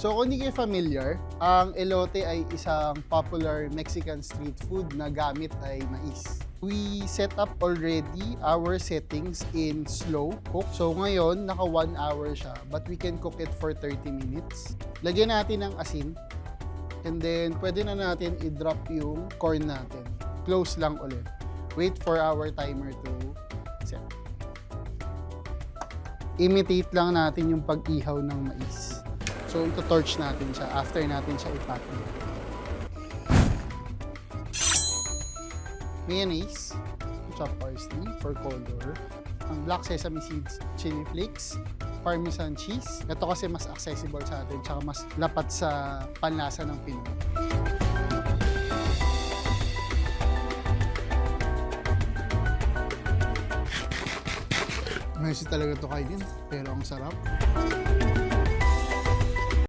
So kung hindi kayo familiar, ang elote ay isang popular Mexican street food na gamit ay mais. We set up already our settings in slow cook. So ngayon, naka 1 hour siya, but we can cook it for 30 minutes. Lagyan natin ng asin. And then, pwede na natin i-drop yung corn natin. Close lang ulit. Wait for our timer to set. Imitate lang natin yung pag-ihaw ng mais. So, ito-torch natin siya after natin siya i-pattern. Mayonnaise, chopped parsley for color, ang black sesame seeds, chili flakes, parmesan cheese. Ito kasi mas accessible sa atin, tsaka mas lapat sa panlasa ng Pinoy. Messy talaga ito kainin, pero ang sarap.